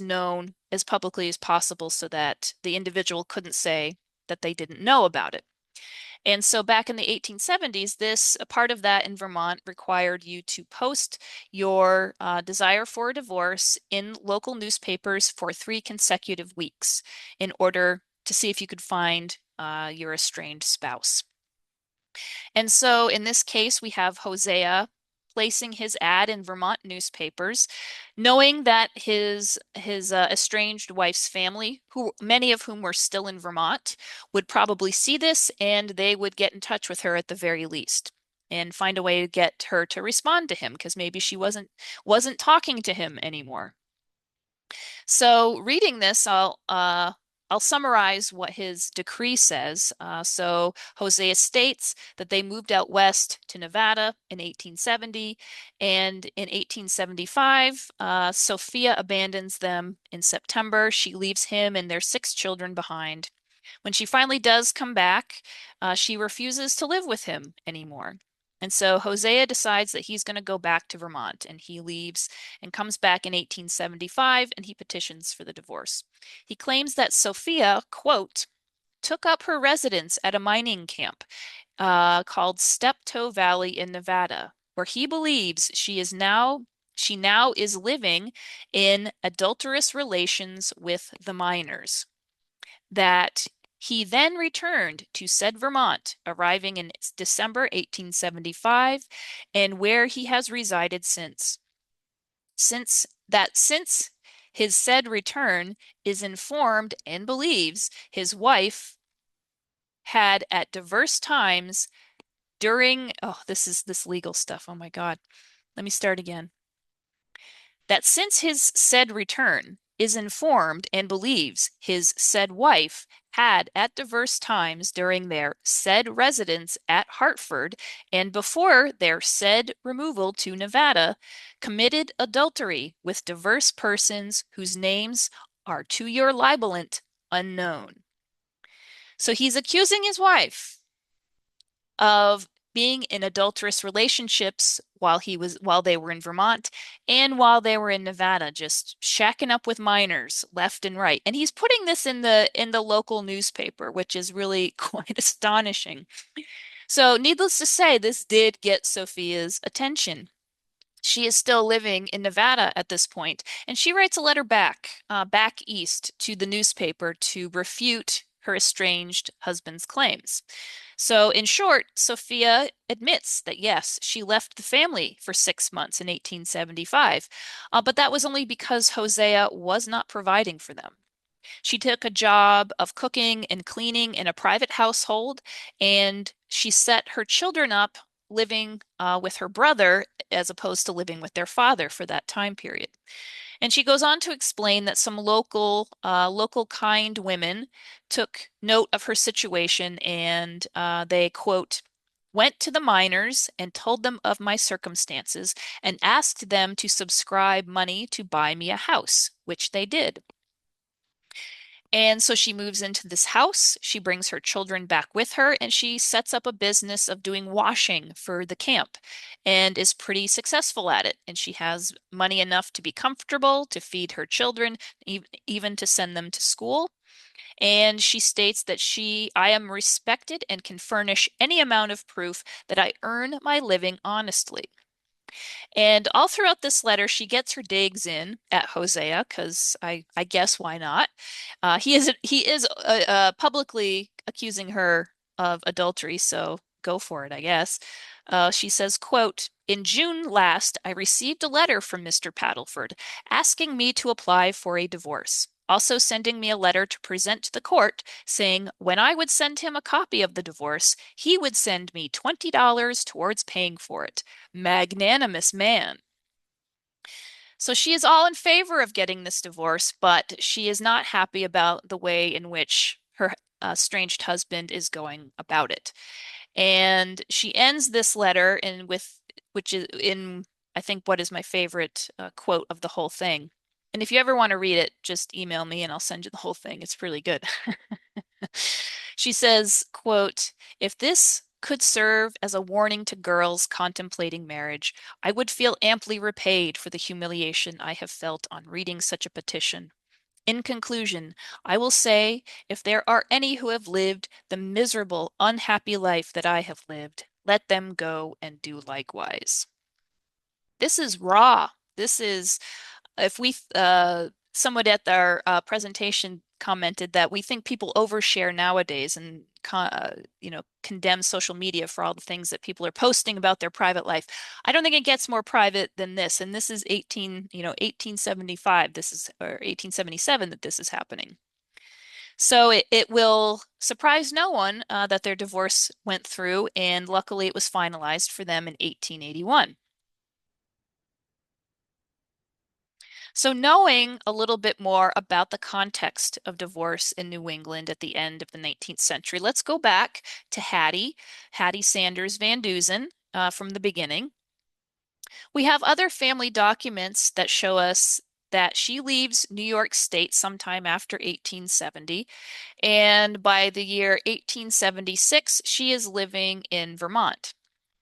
known as publicly as possible so that the individual couldn't say that they didn't know about it. And so back in the 1870s, this a part of that in Vermont required you to post your desire for a divorce in local newspapers for 3 consecutive weeks in order to see if you could find your estranged spouse. And so in this case, we have Hosea placing his ad in Vermont newspapers, knowing that his estranged wife's family, who many of whom were still in Vermont, would probably see this and they would get in touch with her at the very least and find a way to get her to respond to him because maybe she wasn't talking to him anymore. So reading this, I'll summarize what his decree says. So Hosea states that they moved out west to Nevada in 1870, and in 1875, Sophia abandons them in September. She leaves him and their 6 children behind. When she finally does come back, she refuses to live with him anymore. And so Hosea decides that he's going to go back to Vermont, and he leaves and comes back in 1875 and he petitions for the divorce. He claims that Sophia, quote, took up her residence at a mining camp called Steptoe Valley in Nevada, where he believes she now is living in adulterous relations with the miners. That he then returned to said Vermont, arriving in December 1875, and where he has resided since. Since his said return is informed and believes his wife had at diverse times this is this legal stuff. Oh my God. Let me start again. That since his said return is informed and believes his said wife had at diverse times during their said residence at Hartford and before their said removal to Nevada committed adultery with diverse persons whose names are to your libelant unknown. So he's accusing his wife of being in adulterous relationships while they were in Vermont and while they were in Nevada, just shacking up with minors left and right. And he's putting this in the local newspaper, which is really quite astonishing. So, needless to say, this did get Sophia's attention. She is still living in Nevada at this point, and she writes a letter back east to the newspaper to refute her estranged husband's claims. So, in short, Sophia admits that yes, she left the family for 6 months in 1875, but that was only because Hosea was not providing for them. She took a job of cooking and cleaning in a private household, and she set her children up living with her brother as opposed to living with their father for that time period. And she goes on to explain that some local kind women took note of her situation and they, quote, went to the miners and told them of my circumstances and asked them to subscribe money to buy me a house, which they did. And so she moves into this house. She brings her children back with her and she sets up a business of doing washing for the camp and is pretty successful at it. And she has money enough to be comfortable, to feed her children, even to send them to school. And she states that I am respected and can furnish any amount of proof that I earn my living honestly. And all throughout this letter, she gets her digs in at Hosea because I guess why not? He is publicly accusing her of adultery, so go for it, I guess. She says, quote, in June last, I received a letter from Mr. Paddleford asking me to apply for a divorce. Also sending me a letter to present to the court saying when I would send him a copy of the divorce, he would send me $20 towards paying for it. Magnanimous man. So she is all in favor of getting this divorce, but she is not happy about the way in which her estranged husband is going about it. And she ends this letter in with which is in I think, what is my favorite quote of the whole thing. And if you ever want to read it, just email me and I'll send you the whole thing. It's really good. She says, quote, "If this could serve as a warning to girls contemplating marriage, I would feel amply repaid for the humiliation I have felt on reading such a petition. In conclusion, I will say, if there are any who have lived the miserable, unhappy life that I have lived, let them go and do likewise." This is raw. This is, if we, someone at our presentation commented that we think people overshare nowadays and, condemn social media for all the things that people are posting about their private life. I don't think it gets more private than this. And this is 1875. This is, or 1877 that this is happening. So it will surprise no one that their divorce went through, and luckily it was finalized for them in 1881. So, knowing a little bit more about the context of divorce in New England at the end of the 19th century, let's go back to Hattie Sanders Van Dusen, from the beginning. We have other family documents that show us that she leaves New York State sometime after 1870, and by the year 1876, she is living in Vermont,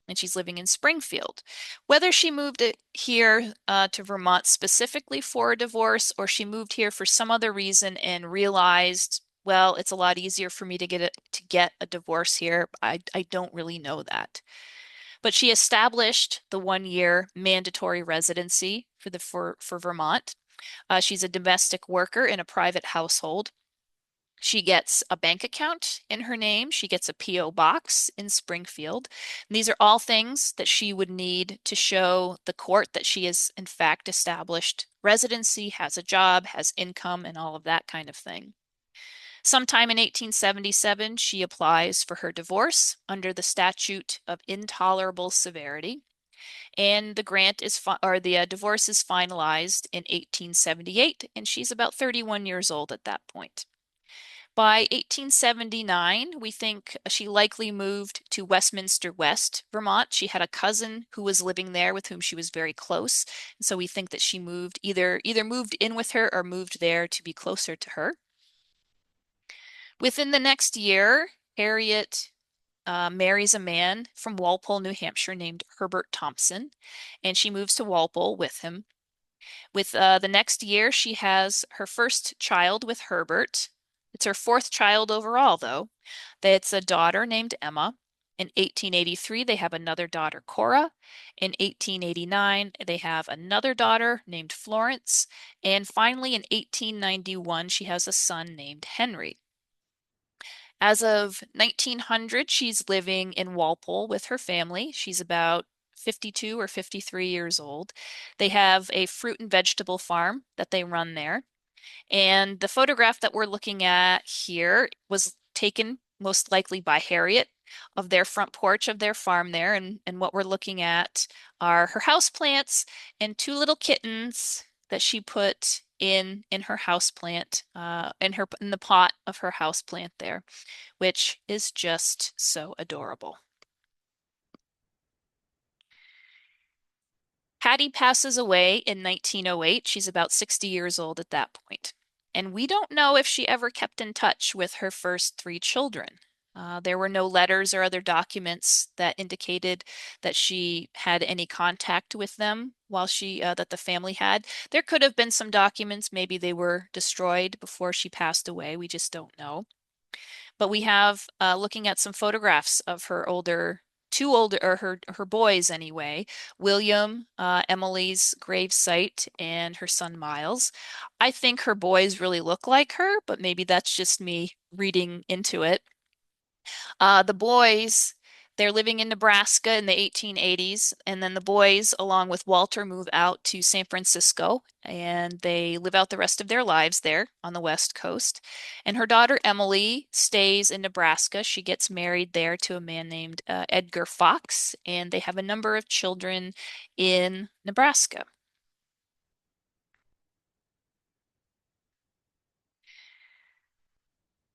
and she's living in Springfield. Whether she moved here to Vermont specifically for a divorce, or she moved here for some other reason and realized, well, it's a lot easier for me to get a divorce here, I don't really know that. But she established the 1 year mandatory residency for Vermont. She's a domestic worker in a private household. She gets a bank account in her name. She gets a P.O. box in Springfield. And these are all things that she would need to show the court that she is, in fact, established residency, has a job, has income, and all of that kind of thing. Sometime in 1877, she applies for her divorce under the statute of intolerable severity, and the grant is or the divorce is finalized in 1878, and she's about 31 years old at that point. By 1879, we think she likely moved to Westminster West, Vermont. She had a cousin who was living there with whom she was very close. And so we think that she moved, either moved in with her or moved there to be closer to her. Within the next year, Harriet marries a man from Walpole, New Hampshire, named Herbert Thompson, and she moves to Walpole with him. With the next year, she has her first child with Herbert. It's her fourth child overall, though. It's a daughter named Emma. In 1883, they have another daughter, Cora. In 1889, they have another daughter named Florence. And finally, in 1891, she has a son named Henry. As of 1900, she's living in Walpole with her family. She's about 52 or 53 years old. They have a fruit and vegetable farm that they run there. And the photograph that we're looking at here was taken most likely by Harriet of their front porch of their farm there. And what we're looking at are her house plants and two little kittens that she put in her house plant, in the pot of her house plant there, which is just so adorable. Hattie passes away in 1908. She's about 60 years old at that point. And we don't know if she ever kept in touch with her first three children. There were no letters or other documents that indicated that she had any contact with them while that the family had. There could have been some documents, maybe they were destroyed before she passed away. We just don't know. But we have, looking at some photographs of two older, or her boys anyway, William, Emily's grave site, and her son Miles. I think her boys really look like her, but maybe that's just me reading into it. The boys, they're living in Nebraska in the 1880s, and then the boys, along with Walter, move out to San Francisco, and they live out the rest of their lives there on the West Coast. And her daughter Emily stays in Nebraska. She gets married there to a man named Edgar Fox, and they have a number of children in Nebraska.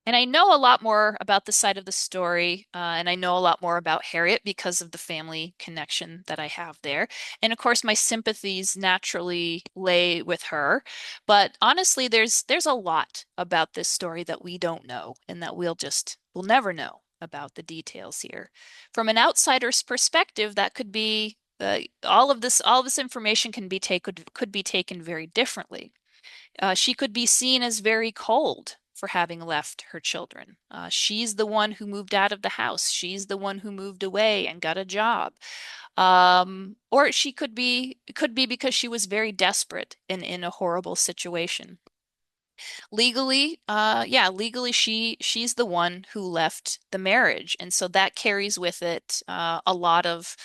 And I know a lot more about this side of the story, and I know a lot more about Harriet because of the family connection that I have there. And of course, my sympathies naturally lay with her. But honestly, there's a lot about this story that we don't know, and that we'll never know about the details here. From an outsider's perspective, that could be all of this information could be taken very differently. She could be seen as very cold for having left her children. She's the one who moved out of the house. She's the one who moved away and got a job. Or she could be because she was very desperate and in a horrible situation. Legally, yeah, legally she's the one who left the marriage, and so that carries with it a lot of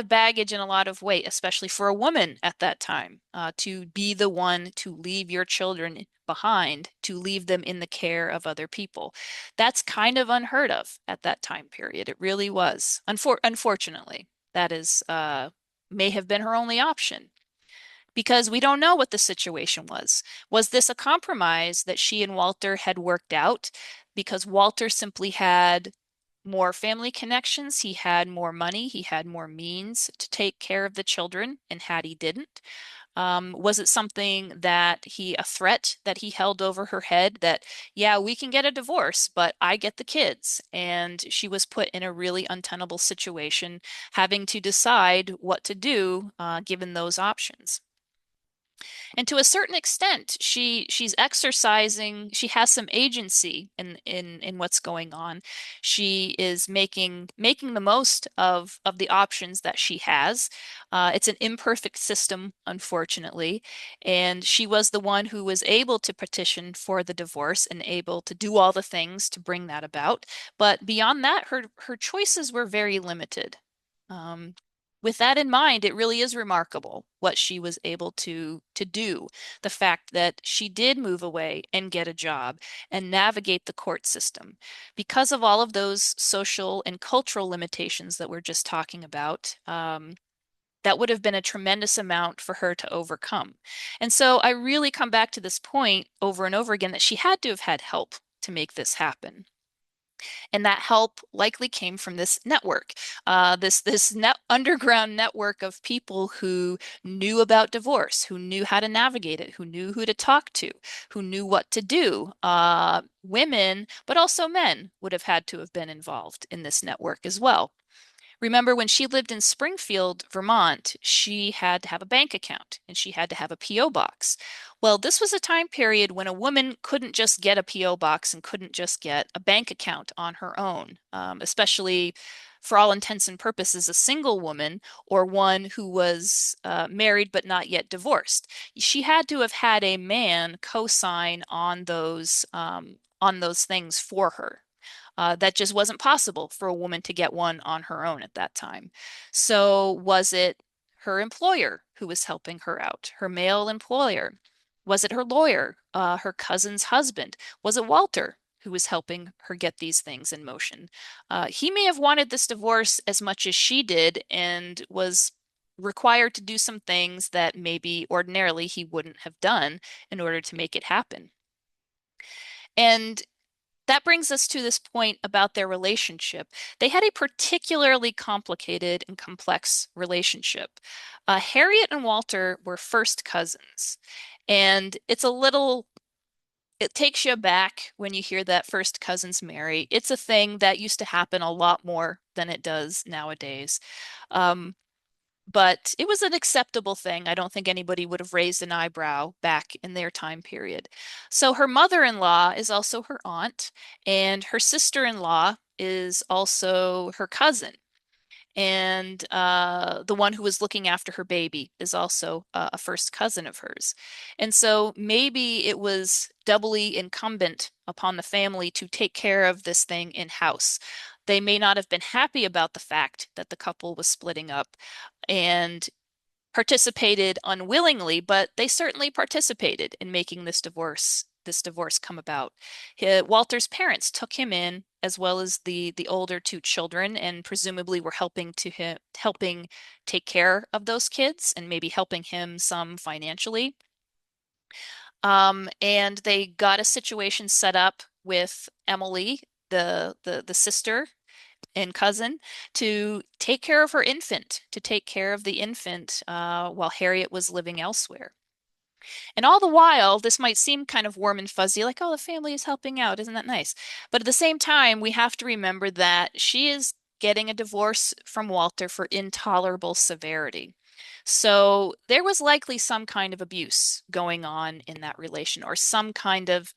baggage and a lot of weight, especially for a woman at that time, to be the one to leave your children behind, to leave them in the care of other people. That's kind of unheard of at that time period. It really was. Unfortunately, that is may have been her only option because we don't know what the situation was. Was this a compromise that she and Walter had worked out because Walter simply had more family connections, he had more money, he had more means to take care of the children, and Hattie didn't? Was it something a threat that he held over her head that, yeah, we can get a divorce, but I get the kids? And she was put in a really untenable situation, having to decide what to do, given those options. And to a certain extent, she's exercising, she has some agency in what's going on. She is making the most of the options that she has. It's an imperfect system, unfortunately, and she was the one who was able to petition for the divorce and able to do all the things to bring that about. But beyond that, her choices were very limited. Um, with that in mind, it really is remarkable what she was able to do. The fact that she did move away and get a job and navigate the court system. Because of all of those social and cultural limitations that we're just talking about, that would have been a tremendous amount for her to overcome. And so I really come back to this point over and over again that she had to have had help to make this happen. And that help likely came from this network, this underground network of people who knew about divorce, who knew how to navigate it, who knew who to talk to, who knew what to do. Women, but also men, would have had to have been involved in this network as well. Remember, when she lived in Springfield, Vermont, she had to have a bank account and she had to have a P.O. box. Well, this was a time period when a woman couldn't just get a P.O. box and couldn't just get a bank account on her own, especially for all intents and purposes, a single woman or one who was married but not yet divorced. She had to have had a man co-sign on those things for her. That just wasn't possible for a woman to get one on her own at that time. So, was it her employer who was helping her out, her male employer? Was it her lawyer, her cousin's husband? Was it Walter who was helping her get these things in motion? He may have wanted this divorce as much as she did and was required to do some things that maybe ordinarily he wouldn't have done in order to make it happen. And that brings us to this point about their relationship. They had a particularly complicated and complex relationship. Harriet and Walter were first cousins, and it takes you back when you hear that first cousins marry. It's a thing that used to happen a lot more than it does nowadays. Um, but it was an acceptable thing. I don't think anybody would have raised an eyebrow back in their time period. So her mother-in-law is also her aunt, and her sister-in-law is also her cousin. And the one who was looking after her baby is also a first cousin of hers. And so maybe it was doubly incumbent upon the family to take care of this thing in-house. They may not have been happy about the fact that the couple was splitting up and participated unwillingly, but they certainly participated in making this divorce come about. Walter's parents took him in as well as the older two children and presumably were helping take care of those kids and maybe helping him some financially. And they got a situation set up with Emily, the sister and cousin, to take care of her infant, to take care of the infant while Harriet was living elsewhere. And all the while, this might seem kind of warm and fuzzy, like, oh, the family is helping out. Isn't that nice? But at the same time, we have to remember that she is getting a divorce from Walter for intolerable severity. So there was likely some kind of abuse going on in that relation, or some kind of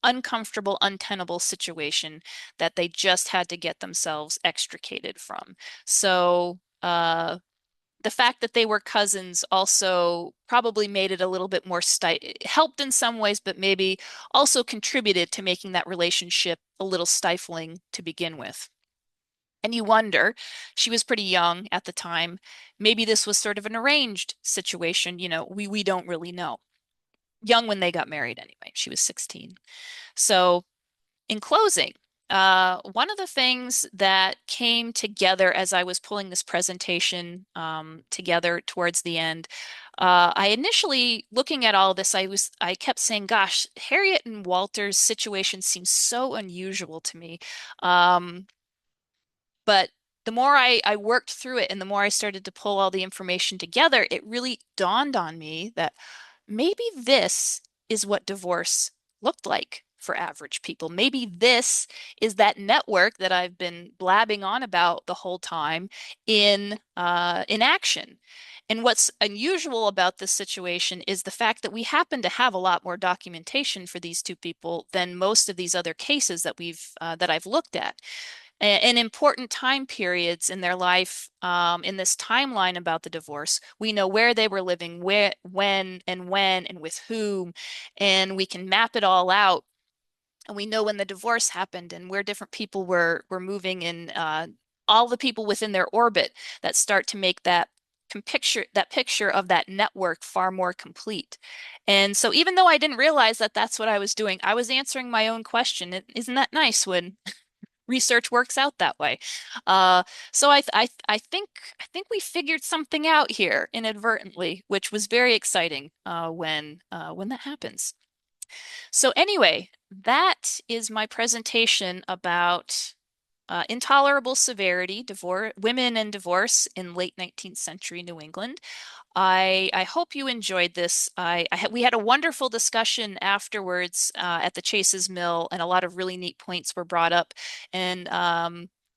uncomfortable, untenable situation that they just had to get themselves extricated from. So, the fact that they were cousins also probably made it a little bit more helped in some ways, but maybe also contributed to making that relationship a little stifling to begin with. And you wonder, she was pretty young at the time. Maybe this was sort of an arranged situation. We don't really know. Young when they got married anyway. She was 16. So in closing, one of the things that came together as I was pulling this presentation together towards the end, I initially looking at all this, I kept saying, "Gosh, Harriet and Walter's situation seems so unusual to me." Um, but the more I worked through it and the more I started to pull all the information together, it really dawned on me that maybe this is what divorce looked like for average people. Maybe this is that network that I've been blabbing on about the whole time in action. And what's unusual about this situation is the fact that we happen to have a lot more documentation for these two people than most of these other cases that I've looked at. In important time periods in their life, in this timeline about the divorce, we know where they were living, where, when, and with whom, and we can map it all out. And we know when the divorce happened and where different people were moving, and all the people within their orbit that start to make that picture of that network far more complete. And so, even though I didn't realize that that's what I was doing, I was answering my own question. Isn't that nice when research works out that way? Uh, so I think we figured something out here inadvertently, which was very exciting when that happens. So anyway, that is my presentation about intolerable severity, divorce, women and divorce in late 19th century New England. I hope you enjoyed this. We had a wonderful discussion afterwards at the Chase's Mill, and a lot of really neat points were brought up. And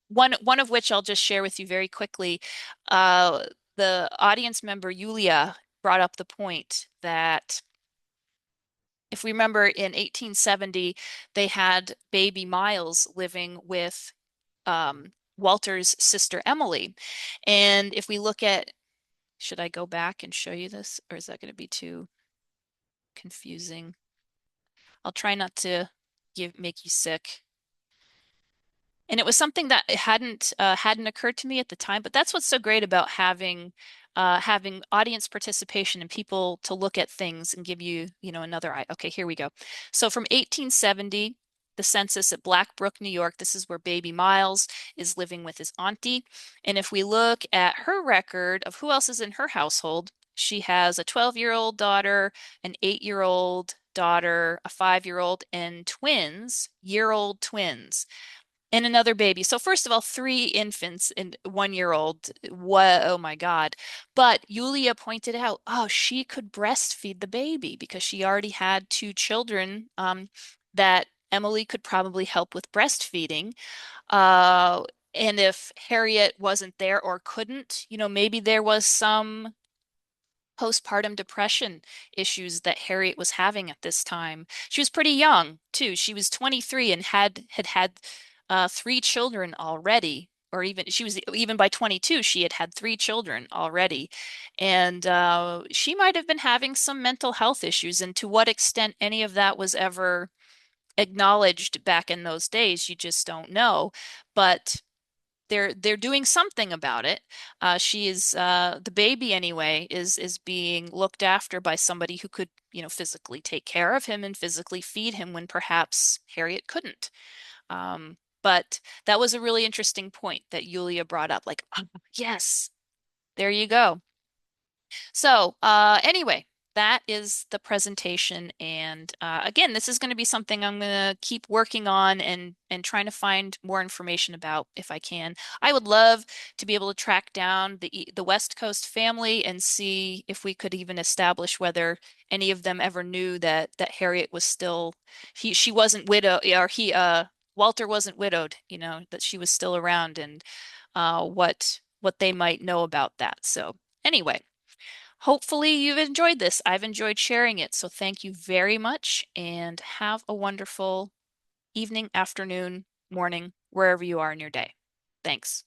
one of which I'll just share with you very quickly. Uh, the audience member Yulia brought up the point that if we remember in 1870, they had baby Miles living with Walter's sister Emily. And if we look at, should I go back and show you this, or is that going to be too confusing? I'll try not to make you sick. And it was something that hadn't occurred to me at the time, but that's what's so great about having audience participation and people to look at things and give you another eye. Okay, here we go. So from 1870, the census at Blackbrook, New York, this is where baby Miles is living with his auntie. And if we look at her record of who else is in her household, she has a 12-year-old daughter, an 8-year-old daughter, a 5-year-old, and twins, year-old twins, and another baby. So first of all, three infants and 1-year-old. What? Oh my God. But Yulia pointed out, oh, she could breastfeed the baby because she already had two children that Emily could probably help with breastfeeding. Uh, and if Harriet wasn't there or couldn't, maybe there was some postpartum depression issues that Harriet was having at this time. She was pretty young too. She was 23 and had three children already, or even by 22, she had three children already. And she might have been having some mental health issues. And to what extent any of that was ever acknowledged back in those days, you just don't know. But they're doing something about it. She is the baby anyway is being looked after by somebody who could, physically take care of him and physically feed him when perhaps Harriet couldn't. But that was a really interesting point that Yulia brought up. Like, oh, yes, there you go. So anyway. that is the presentation. And again, this is going to be something I'm going to keep working on and trying to find more information about if I can. I would love to be able to track down the West Coast family and see if we could even establish whether any of them ever knew that Harriet was still she wasn't widowed, or he Walter wasn't widowed, that she was still around, and what they might know about that. So anyway. Hopefully you've enjoyed this. I've enjoyed sharing it. So thank you very much and have a wonderful evening, afternoon, morning, wherever you are in your day. Thanks.